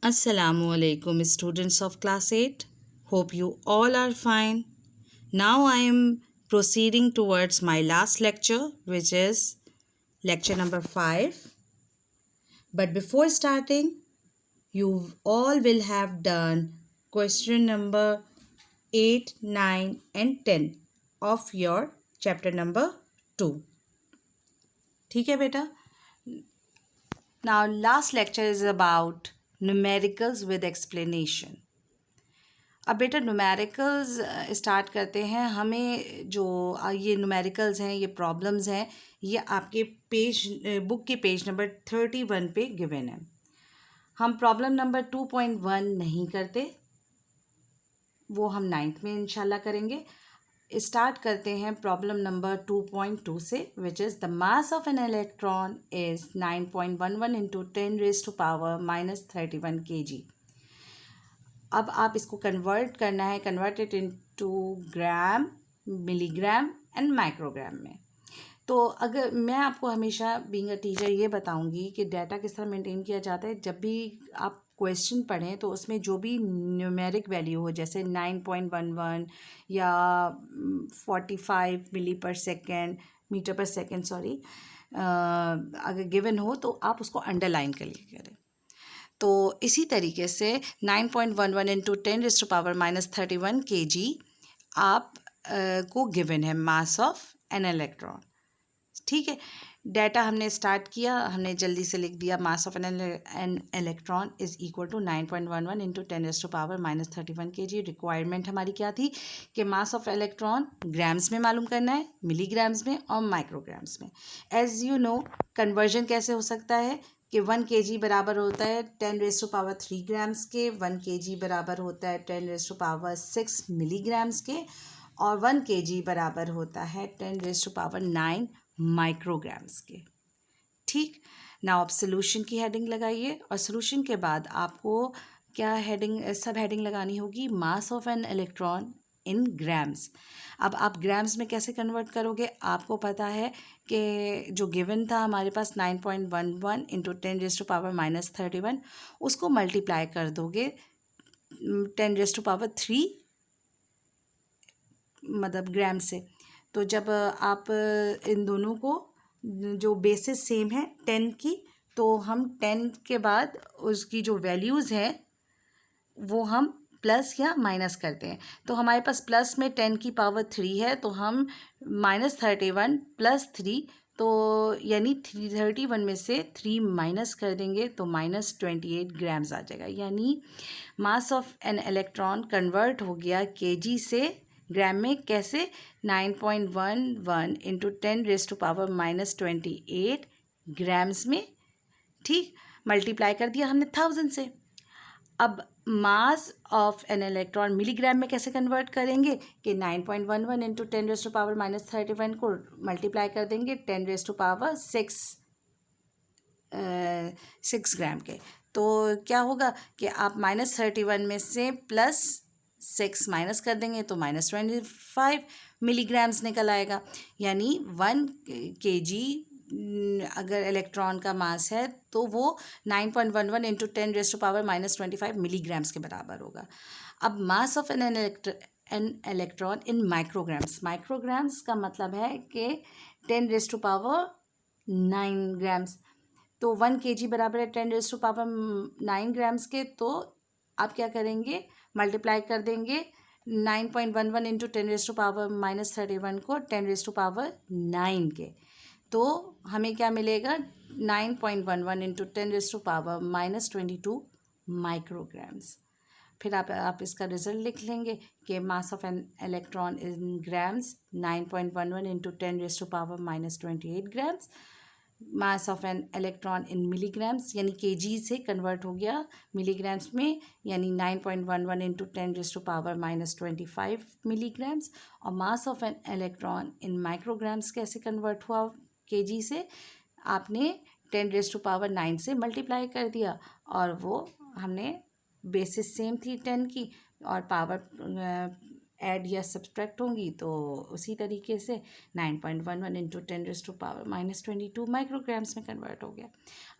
Assalamu alaikum, students of class 8. Hope you all are fine. Now I am proceeding towards my last lecture, which is lecture number 5. But before starting, you all will have done question number 8, 9, and 10 of your chapter number 2. ठीक है बेटा? Now last lecture is about numericals with explanation. अब बेटा numericals start करते हैं। हमें जो ये न्यूमेरिकल्स हैं, ये प्रॉब्लम्स हैं, ये आपके पेज बुक के पेज नंबर 31 पे गिवन है। हम प्रॉब्लम नंबर 2.1 नहीं करते, वो हम 9th में इंशाल्लाह करेंगे। स्टार्ट करते हैं प्रॉब्लम नंबर 2.2 से, which is the mass of an electron is 9.11 into 10⁻³ kg। अब आप इसको कन्वर्ट करना है, convert it into gram, milligram and microgram में। तो अगर मैं आपको हमेशा बीइंग अ टीचर ये बताऊंगी कि डाटा किस तरह मेंटेन किया जाता है। जब भी आप क्वेश्चन पढ़ें तो उसमें जो भी न्यूमेरिक वैल्यू हो, जैसे 9.11 या 45 मिली पर सेकेंड, मीटर पर सेकेंड सॉरी, अगर गिवन हो तो आप उसको अंडरलाइन कर लिया करें। तो इसी तरीके से 9.11 इंटू 10⁻³ kg आप को गिवन है मास ऑफ एन इलेक्ट्रॉन। ठीक है, डाटा हमने स्टार्ट किया, हमने जल्दी से लिख दिया mass of an electron is equal to 9.11 into 10⁻³ kg। Requirement हमारी क्या थी कि मास ऑफ इलेक्ट्रॉन ग्राम्स में मालूम करना है, मिलीग्राम्स में और माइक्रोग्राम्स में। एज़ यू नो, कन्वर्जन कैसे हो सकता है कि 1 kg बराबर होता है 10⁻³ ग्राम्स के, 1 kg बराबर होता है 10⁻6 मिलीग्राम्स के, और 1 kg बराबर होता है 10⁻9 माइक्रोग्राम्स के। ठीक, नाउ आप सोल्यूशन की हेडिंग लगाइए, और सोल्यूशन के बाद आपको क्या हेडिंग, सब हेडिंग लगानी होगी, मास of an electron in grams. अब आप ग्राम्स में कैसे कन्वर्ट करोगे? आपको पता है कि जो गिवन था हमारे पास 9.11 इंटू 10⁻⁻31, उसको मल्टीप्लाई कर दोगे 10⁻³ मतलब ग्राम से। तो जब आप इन दोनों को, जो बेसिस सेम है 10 की, तो हम 10 के बाद उसकी जो वैल्यूज़ हैं वो हम प्लस या माइनस करते हैं। तो हमारे पास प्लस में 10⁻³ है, तो हम -31 प्लस 3, तो यानी 31 में से 3 माइनस कर देंगे तो -28 ग्राम्स आ जाएगा। यानी मास ऑफ एन इलेक्ट्रॉन कन्वर्ट हो गया केजी से ग्राम में। कैसे? 9.11 इंटू 10⁻⁻28 ग्राम्स में। ठीक, मल्टीप्लाई कर दिया हमने 1000 से। अब मास ऑफ एन इलेक्ट्रॉन मिलीग्राम में कैसे कन्वर्ट करेंगे कि 9.11 इंटू 10⁻31 को मल्टीप्लाई कर देंगे 10⁻6 ग्राम के। तो क्या होगा कि आप -31 में से +6 माइनस कर देंगे तो -25 मिलीग्राम्स निकल आएगा। यानी 1 kg अगर इलेक्ट्रॉन का मास है तो वो 9.11 इंटू 10⁻⁻25 मिलीग्राम्स के बराबर होगा। अब मास of an electron in micrograms, micrograms का मतलब है कि 10⁻9 ग्राम्स। तो 1 kg बराबर है 10⁻9 ग्राम्स के। तो आप क्या करेंगे? मल्टीप्लाई कर देंगे 9.11 इंटू 10⁻31 को 10⁻9 के। तो हमें क्या मिलेगा? 9.11 इंटू 10⁻22 माइक्रोग्राम्स। फिर आप इसका रिजल्ट लिख लेंगे कि मास of an electron in grams 9.11 into 10⁻28 grams. Mass of an electron in milligrams, यानी केजी से कन्वर्ट हो गया मिलीग्राम्स में, यानी 9.11 इंटू 10⁻25 मिलीग्राम्स। और mass of an electron in micrograms कैसे कन्वर्ट हुआ केजी से? आपने 10⁻9 से मल्टीप्लाई कर दिया, और वो हमने बेसिस सेम थी 10 की, और पावर ऐड या सब्सट्रैक्ट होंगी तो उसी तरीके से 9.11 इंटू 10⁻⁻22 माइक्रोग्राम्स में कन्वर्ट हो गया।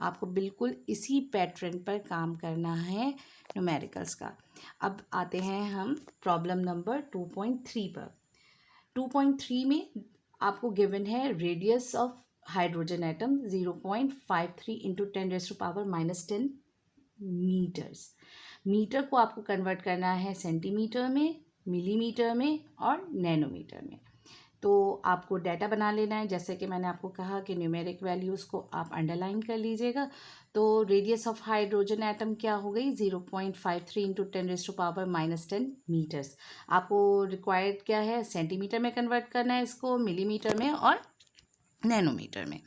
आपको बिल्कुल इसी पैटर्न पर काम करना है न्यूमेरिकल्स का। अब आते हैं हम प्रॉब्लम नंबर 2.3 पर। 2.3 में आपको गिवन है radius of hydrogen atom 0.53 into 10⁻⁻10 meters. Meter को आपको कन्वर्ट करना है सेंटीमीटर में, मिलीमीटर में और नैनोमीटर में। तो आपको डाटा बना लेना है, जैसे कि मैंने आपको कहा कि न्यूमेरिक वैल्यूज़ को आप अंडरलाइन कर लीजिएगा। तो रेडियस ऑफ हाइड्रोजन एटम क्या हो गई 0.53 इंटू 10⁻⁻10 मीटर्स। आपको रिक्वायर्ड क्या है, सेंटीमीटर में कन्वर्ट करना है इसको, मिलीमीटर में और नैनोमीटर में।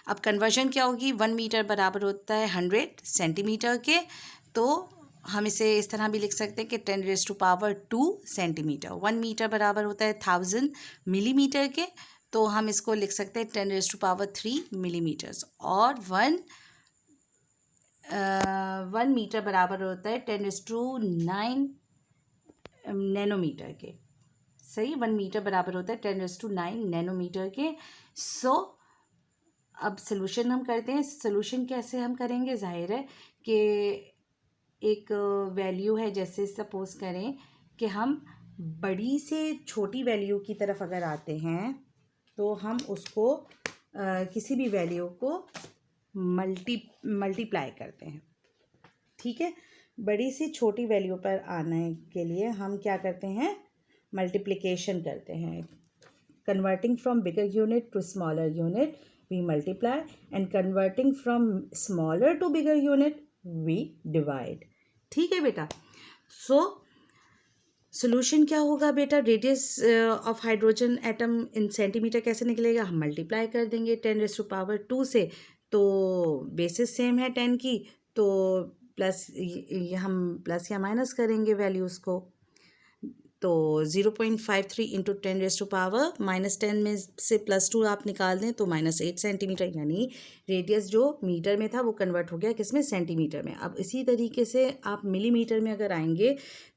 अब कन्वर्जन क्या होगी, 1 मीटर बराबर होता है 100 सेंटीमीटर के। तो हम इसे इस तरह भी लिख सकते हैं कि 10⁻² सेंटीमीटर। 1 मीटर बराबर होता है 1000 मिलीमीटर के, तो हम इसको लिख सकते हैं 10⁻³ मिलीमीटर्स। और 1 मीटर बराबर होता है 10�9 नैनोमीटर के। सही, 1 मीटर बराबर होता है 10�9 नैनोमीटर के। सो अब सोल्यूशन हम करते हैं। सोल्यूशन कैसे हम करेंगे, जाहिर है कि एक वैल्यू है, जैसे सपोज करें कि हम बड़ी से छोटी वैल्यू की तरफ अगर आते हैं तो हम उसको किसी भी वैल्यू को मल्टीप्लाई करते हैं। ठीक है, बड़ी से छोटी वैल्यू पर आने के लिए हम क्या करते हैं, मल्टीप्लिकेशन करते हैं। Converting from bigger unit to smaller unit we multiply, and converting from smaller to bigger unit we divide। ठीक है बेटा। सो सोल्यूशन क्या होगा बेटा, radius of hydrogen atom in centimetre कैसे निकलेगा, हम मल्टीप्लाई कर देंगे 10⁻² से। तो बेसिस सेम है 10 की, तो प्लस हम प्लस या माइनस करेंगे वैल्यूज़ को। तो 0.53 इंटू 10⁻⁻10 में से +2 आप निकाल दें तो -8 सेंटीमीटर, यानी रेडियस जो मीटर में था वो कन्वर्ट हो गया किस में, सेंटीमीटर में। अब इसी तरीके से आप मिलीमीटर में अगर आएंगे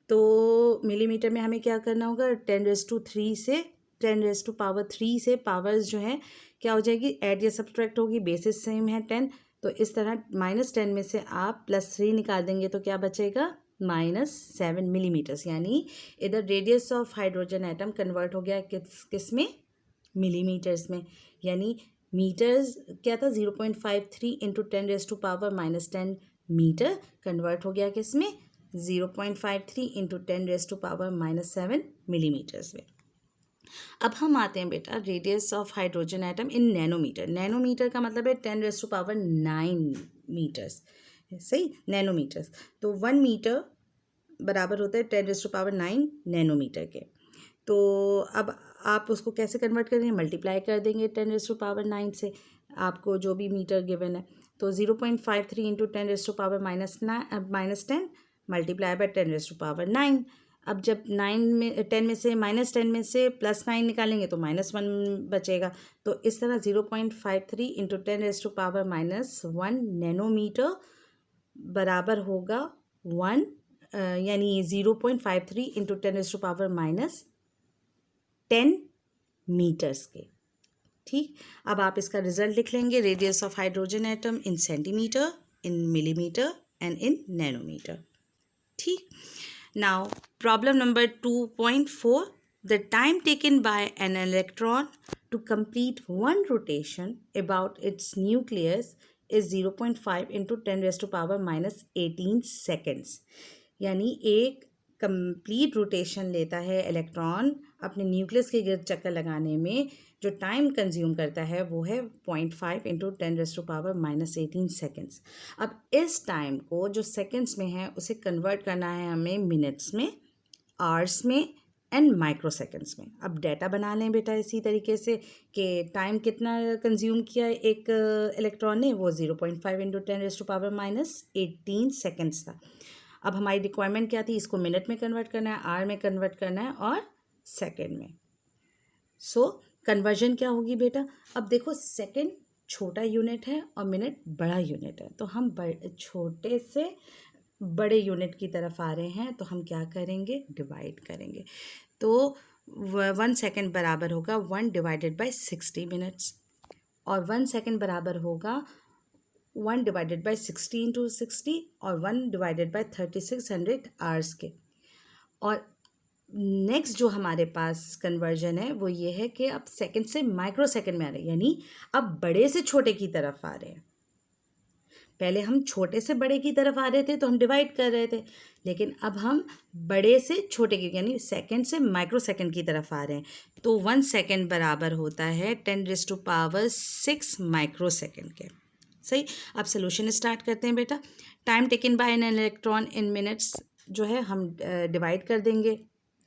तो मिलीमीटर में हमें क्या करना होगा, 10⁻³ से 10⁻³ से पावर्स जो है क्या हो जाएगी, ऐड या सब्ट्रैक्ट होगी, बेसिस सेम है 10। तो इस तरह -10 में से आप +3 निकाल देंगे तो क्या बचेगा, -7 मिलीमीटर्स। यानी इधर radius of hydrogen atom convert हो गया किस में, मिलीमीटर्स में। यानी मीटर्स क्या था, 0.53 इंटू 10⁻⁻10 मीटर कन्वर्ट हो गया किस में, 0.53 इंटू 10⁻⁻7 मिलीमीटर्स में। अब हम आते हैं बेटा radius of hydrogen atom in nanometer. Nanometer का मतलब है 10⁹ मीटर्स। सही, नैनोमीटर्स। तो 1 मीटर बराबर होता है 10⁹ नैनोमीटर के। तो अब आप उसको कैसे कन्वर्ट करेंगे, मल्टीप्लाई कर देंगे 10⁹ से, आपको जो भी मीटर गिवन है। तो 0.53 इंटू 10⁻⁻10 मल्टीप्लाई बाय 10⁹ अब जब 10 में से -10 में से +9 निकालेंगे तो -1 बचेगा। तो इस तरह 0.53 इंटू 10⁻⁻1 नैनोमीटर बराबर होगा 1, यानी 0.53 इंटू 10⁻10 मीटर्स के। ठीक, अब आप इसका रिजल्ट लिख लेंगे, radius of hydrogen atom in centimetre, in millimetre and in nanometre. ठीक, now problem number 2.4, the time taken by an electron to complete one rotation about its nucleus is 0.5 into 10⁻⁻18 seconds. यानी एक complete rotation लेता है electron अपने nucleus के गिर्द चक्कर लगाने में, जो टाइम कंज्यूम करता है वो है 0.5 इंटू 10⁻⁻18 सेकेंड्स। अब इस टाइम को जो सेकेंड्स में है उसे कन्वर्ट करना है हमें मिनट्स में, आवर्स में एंड माइक्रो सेकेंड्स में। अब डाटा बना लें बेटा इसी तरीके से कि टाइम कितना कंज्यूम किया एक इलेक्ट्रॉन ने, वो 0.5 इंटू 10⁻⁻18 सेकेंड्स था। अब हमारी रिक्वायरमेंट क्या थी, इसको मिनट में कन्वर्ट करना है, आवर में कन्वर्ट करना है और सेकेंड में। सो कन्वर्जन क्या होगी बेटा, अब देखो सेकेंड छोटा यूनिट है और मिनट बड़ा यूनिट है, तो हम छोटे से बड़े यूनिट की तरफ आ रहे हैं, तो हम क्या करेंगे, डिवाइड करेंगे। तो 1 सेकेंड बराबर होगा 1 डिवाइडेड बाय 60 मिनट्स, और 1 सेकेंड बराबर होगा 1 डिवाइडेड बाय 60 इंटू 60, और 1 डिवाइडेड बाय 3600 आवर्स के। और नेक्स्ट जो हमारे पास कन्वर्जन है वो ये है कि अब सेकंड से माइक्रो सेकंड में आ रहे हैं, यानी अब बड़े से छोटे की तरफ आ रहे हैं। पहले हम छोटे से बड़े की तरफ आ रहे थे तो हम डिवाइड कर रहे थे, लेकिन अब हम बड़े से छोटे की यानी सेकंड से माइक्रो सेकंड की तरफ आ रहे हैं। तो 1 सेकंड बराबर होता है 10⁻6 माइक्रो सेकंड के। सही, अब सोल्यूशन स्टार्ट करते हैं बेटा। Time taken by N electron in minutes जो है हम डिवाइड कर देंगे,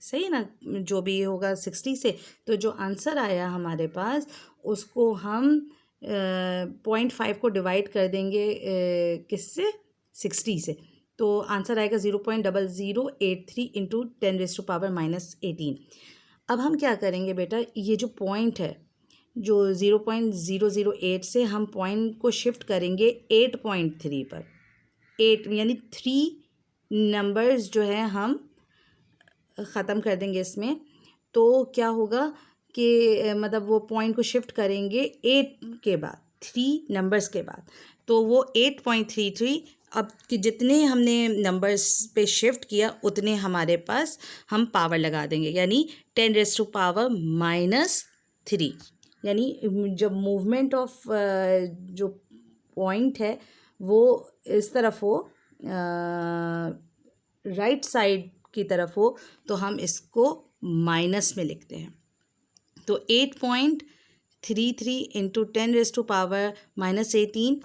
सही ना, जो भी होगा 60 से। तो जो आंसर आया हमारे पास उसको हम 0.5 को डिवाइड कर देंगे किससे, 60 से, तो आंसर आएगा 0.0083 इंटू 10⁻−18। अब हम क्या करेंगे बेटा, ये जो पॉइंट है जो 0.008 से हम पॉइंट को शिफ्ट करेंगे 8.3 पर। 8 यानी 3 नंबर्स जो है हम ख़त्म कर देंगे इसमें। तो क्या होगा कि मतलब वो पॉइंट को शिफ्ट करेंगे 8 के बाद, 3 नंबर्स के बाद, तो वो 8.33। अब कि जितने हमने नंबर्स पे शिफ्ट किया उतने हमारे पास हम पावर लगा देंगे, यानी 10⁻−3। यानी जब मूवमेंट ऑफ जो पॉइंट है वो इस तरफ हो, राइट साइड की तरफ हो, तो हम इसको माइनस में लिखते हैं। तो 8.33 इंटू 10⁻−18,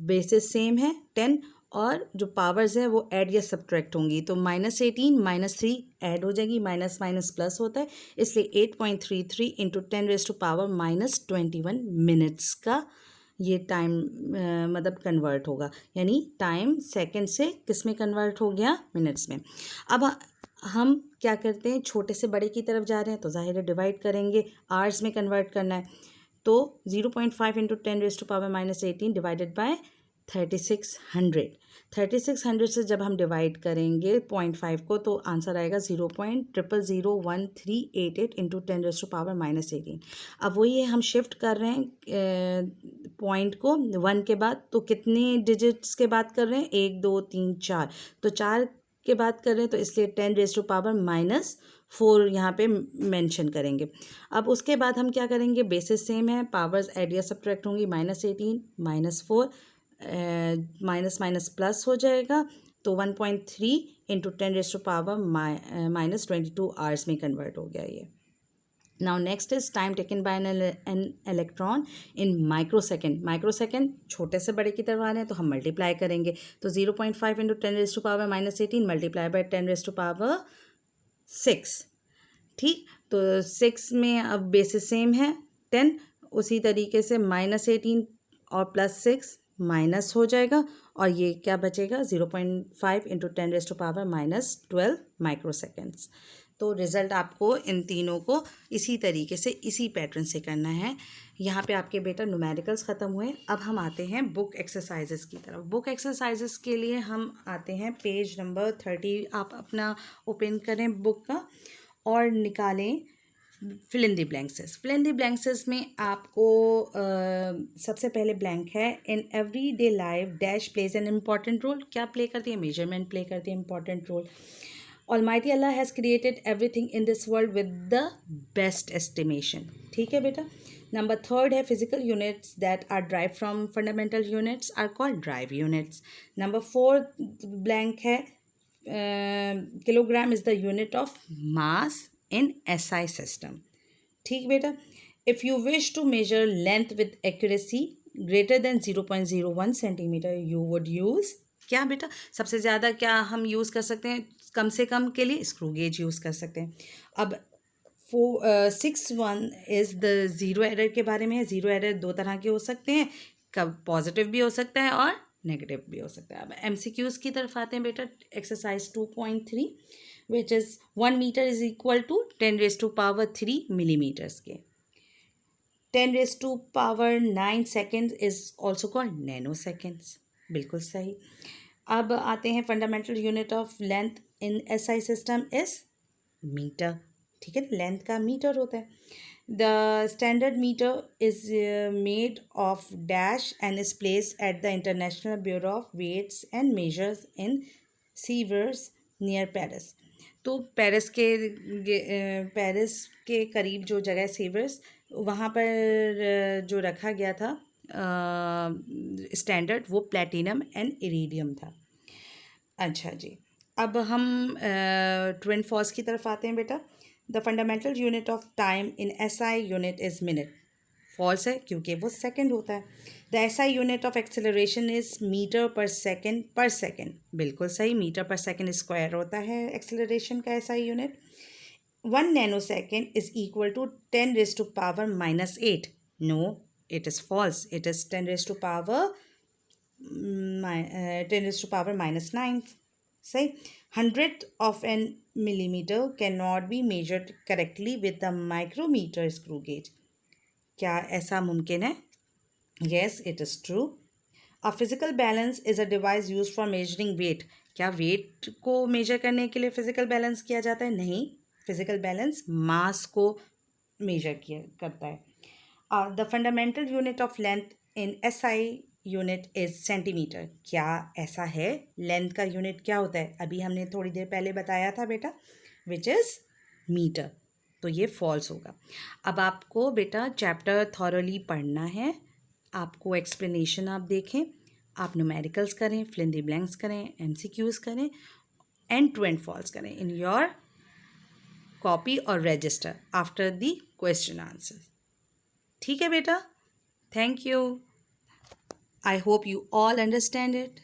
बेसिस सेम है 10, और जो पावर्स हैं वो ऐड या सब्ट्रैक्ट होंगी, तो -18 -3 ऐड हो जाएगी, माइनस माइनस प्लस होता है, इसलिए 8.33 इंटू 10⁻−21 मिनट्स का ये टाइम मतलब कन्वर्ट होगा, यानी टाइम सेकंड से किस में कन्वर्ट हो गया, मिनट्स में। अब हम क्या करते हैं, छोटे से बड़े की तरफ जा रहे हैं तो जाहिर है डिवाइड करेंगे, आवर्स में कन्वर्ट करना है, तो 0.5 इंटू 10⁻−18 डिवाइडेड बाय 3600। 3600 से जब हम डिवाइड करेंगे 0.5 को तो आंसर आएगा 0.001388 इंटू 10⁻−18। अब वही है, हम शिफ्ट कर रहे हैं पॉइंट को 1 के बाद, तो कितने डिजिट्स के बाद कर रहे हैं, 1 2 3 4, तो 4 के बाद कर रहे हैं, तो इसलिए 10⁻⁻4 यहाँ पे मेंशन करेंगे। अब उसके बाद हम क्या करेंगे, बेसिस सेम है, पावर्स ऐड या सब्ट्रैक्ट होंगी, -18 -4 माइनस माइनस प्लस हो जाएगा, तो 1.3 इंटू 10⁻−22 आवर्स में कन्वर्ट हो गया ये। Now next is time taken by N electron in microsecond. Microsecond छोटे से बड़े की तरफ आ रहे हैं तो हम मल्टीप्लाई करेंगे, तो 0.5 इंटू 10⁻−18 मल्टीप्लाई बाय 10⁻6। ठीक, तो 6 में अब बेसिस सेम है 10, उसी तरीके से -18 और +6 माइनस हो जाएगा, और ये क्या बचेगा, 0.5 इंटू 10⁻−12 माइक्रोसेकेंड्स। तो रिज़ल्ट आपको इन तीनों को इसी तरीके से, इसी पैटर्न से करना है। यहाँ पे आपके बेटा न्यूमेरिकल्स ख़त्म हुए। अब हम आते हैं बुक एक्सरसाइजेस की तरफ। बुक एक्सरसाइजेस के लिए हम आते हैं पेज नंबर 30। आप अपना ओपन करें बुक का और निकालें fill in the blankses. Fill in the blankses में आपको सबसे पहले ब्लैंक है, in every day life dash plays an important role. क्या प्ले करती है, मेजरमेंट प्ले करती है important role. Almighty Allah has created everything in this world with the best estimation। ठीक है बेटा। नंबर 3 है, physical units that are derived from fundamental units are called derived units. Number 4 blank है, kilogram is the unit of mass in SI system. ठीक बेटा। If you wish to measure length with accuracy greater than 0.01 centimetre you would use क्या बेटा, सबसे ज़्यादा क्या हम use कर सकते हैं, कम से कम के लिए स्क्रू गेज यूज़ कर सकते हैं। अब 6(1) इज़ द ज़ीरो एरर के बारे में है। ज़ीरो एरर 2 तरह के हो सकते हैं, कब पॉजिटिव भी हो सकता है और नेगेटिव भी हो सकता है। अब MCQs की तरफ आते हैं बेटा। Exercise 2.3 which is 1 meter is equal to 10⁻³ millimeters के। 10⁻9 second is also called nano seconds. बिल्कुल सही। अब आते हैं fundamental unit of length in SI system is meter. ठीक है, लेंथ का मीटर होता है. The standard meter is made of dash and is placed at the international bureau of weights and measures in Sevres near Paris. तो Paris के करीब जो जगह सीवर्स, वहाँ पर जो रखा गया था स्टैंडर्ड, वो प्लेटिनम एंड इरीडियम था. अच्छा जी, अब हम ट्विन फॉल्स की तरफ आते हैं बेटा. The fundamental unit of time in SI unit is minute. False है क्योंकि वो सेकंड होता है. The SI unit of acceleration is meter per second per second. बिल्कुल सही, मीटर पर सेकंड स्क्वायर होता है एक्सेलरेशन का SI unit. 1 nanosecond is equal to 10 raised to power minus 8. No, it is false. It is 10 raised to power 10 raised to power minus 9. Say, 100th of an millimeter cannot be measured correctly with the micrometer screw gauge. क्या ऐसा मुमकिन है? Yes, it is true. A physical balance is a device used for measuring weight. क्या wait को major करने के लिए physical balance किया जाता है? नहीं, फिजिकल बैलेंस मास को मेजर किया करता है. The fundamental unit of length in SI unit is centimetre. क्या ऐसा है? लेंथ का यूनिट क्या होता है? अभी हमने थोड़ी देर पहले बताया था बेटा, विच इज़ मीटर. तो ये फॉल्स होगा. अब आपको बेटा चैप्टर थॉरली पढ़ना है. आपको एक्सप्लेनेशन आप देखें, आप न्यूमेरिकल्स करें, फिल इन द ब्लैंक्स करें, एमसीक्यूज करें एंड ट्रू एंड फॉल्स करें इन योर कॉपी और register after the question answer. ठीक है बेटा, thank you. I hope you all understand it.